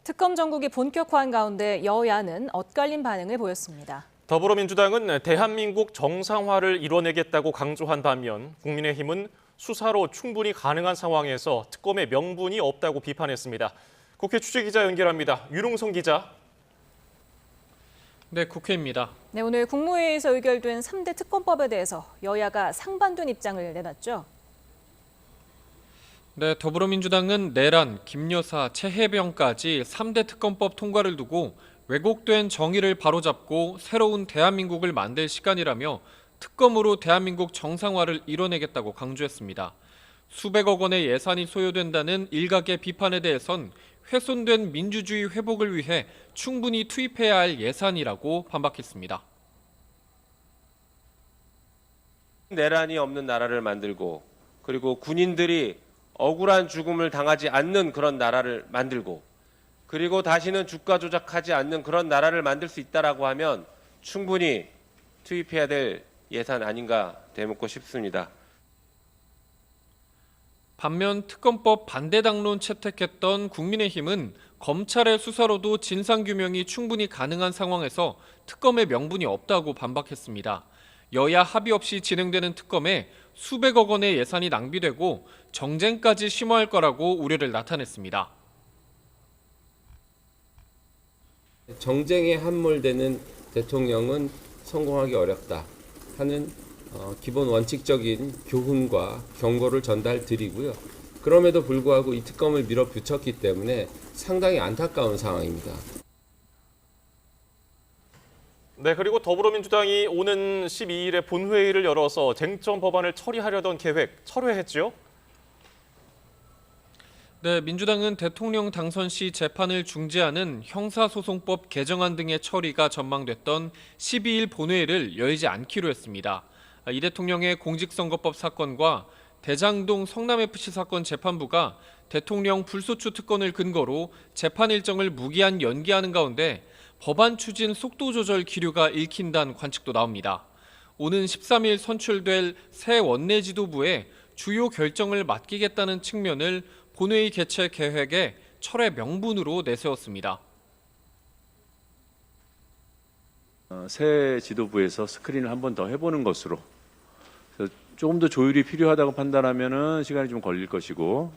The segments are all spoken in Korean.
특검 전국이 본격화한 가운데 여야는 엇갈린 반응을 보였습니다. 더불어민주당은 대한민국 정상화를 이뤄내겠다고 강조한 반면 국민의힘은 수사로 충분히 가능한 상황에서 특검의 명분이 없다고 비판했습니다. 국회 취재기자 연결합니다. 유롱성 기자. 네, 국회입니다. 네, 오늘 국무회의에서 의결된 3대 특검법에 대해서 여야가 상반된 입장을 내놨죠. 네, 더불어민주당은 내란, 김여사, 최혜병까지 3대 특검법 통과를 두고 왜곡된 정의를 바로잡고 새로운 대한민국을 만들 시간이라며 특검으로 대한민국 정상화를 이뤄내겠다고 강조했습니다. 수백억 원의 예산이 소요된다는 일각의 비판에 대해선 훼손된 민주주의 회복을 위해 충분히 투입해야 할 예산이라고 반박했습니다. 내란이 없는 나라를 만들고 그리고 군인들이 억울한 죽음을 당하지 않는 그런 나라를 만들고 그리고 다시는 주가 조작하지 않는 그런 나라를 만들 수 있다라고 하면 충분히 투입해야 될 예산 아닌가 되묻고 싶습니다. 반면 특검법 반대 당론 채택했던 국민의힘은 검찰의 수사로도 진상규명이 충분히 가능한 상황에서 특검의 명분이 없다고 반박했습니다. 여야 합의 없이 진행되는 특검에 수백억 원의 예산이 낭비되고 정쟁까지 심화할 거라고 우려를 나타냈습니다. 정쟁에 함몰되는 대통령은 성공하기 어렵다 하는 기본 원칙적인 교훈과 경고를 전달드리고요. 그럼에도 불구하고 이 특검을 밀어붙였기 때문에 상당히 안타까운 상황입니다. 네, 그리고 더불어민주당이 오는 12일에 본회의를 열어서 쟁점 법안을 처리하려던 계획 철회했죠? 네, 민주당은 대통령 당선 시 재판을 중지하는 형사소송법 개정안 등의 처리가 전망됐던 12일 본회의를 열지 않기로 했습니다. 이 대통령의 공직선거법 사건과 대장동 성남FC 사건 재판부가 대통령 불소추 특권을 근거로 재판 일정을 무기한 연기하는 가운데 법안 추진 속도 조절 기류가 읽힌다는 관측도 나옵니다. 오는 13일 선출될 새 원내지도부에 주요 결정을 맡기겠다는 측면을 본회의 개최 계획에 철회 명분으로 내세웠습니다. 새 지도부에서 스크린을 한 번 더 해보는 것으로 조금 더 조율이 필요하다고 판단하면 시간이 좀 걸릴 것이고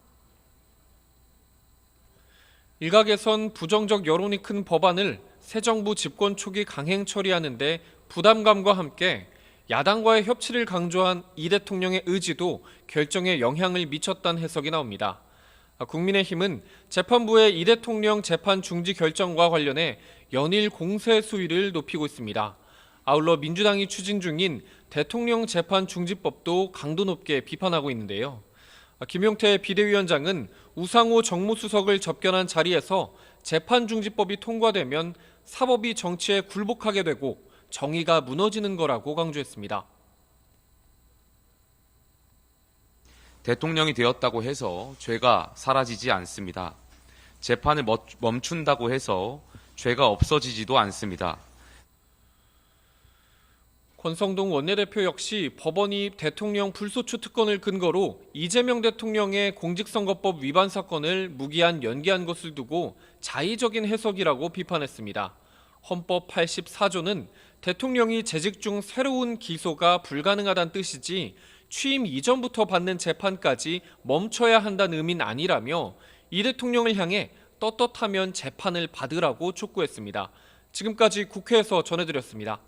일각에선 부정적 여론이 큰 법안을 새 정부 집권 초기 강행 처리하는데 부담감과 함께 야당과의 협치를 강조한 이 대통령의 의지도 결정에 영향을 미쳤다는 해석이 나옵니다. 국민의힘은 재판부의 이 대통령 재판 중지 결정과 관련해 연일 공세 수위를 높이고 있습니다. 아울러 민주당이 추진 중인 대통령 재판 중지법도 강도 높게 비판하고 있는데요. 김용태 비대위원장은 우상호 정무수석을 접견한 자리에서 재판 중지법이 통과되면 사법이 정치에 굴복하게 되고 정의가 무너지는 거라고 강조했습니다. 대통령이 되었다고 해서 죄가 사라지지 않습니다. 재판을 멈춘다고 해서 죄가 없어지지도 않습니다. 권성동 원내대표 역시 법원이 대통령 불소추 특권을 근거로 이재명 대통령의 공직선거법 위반 사건을 무기한 연기한 것을 두고 자의적인 해석이라고 비판했습니다. 헌법 84조는 대통령이 재직 중 새로운 기소가 불가능하다는 뜻이지 취임 이전부터 받는 재판까지 멈춰야 한다는 의미는 아니라며 이 대통령을 향해 떳떳하면 재판을 받으라고 촉구했습니다. 지금까지 국회에서 전해드렸습니다.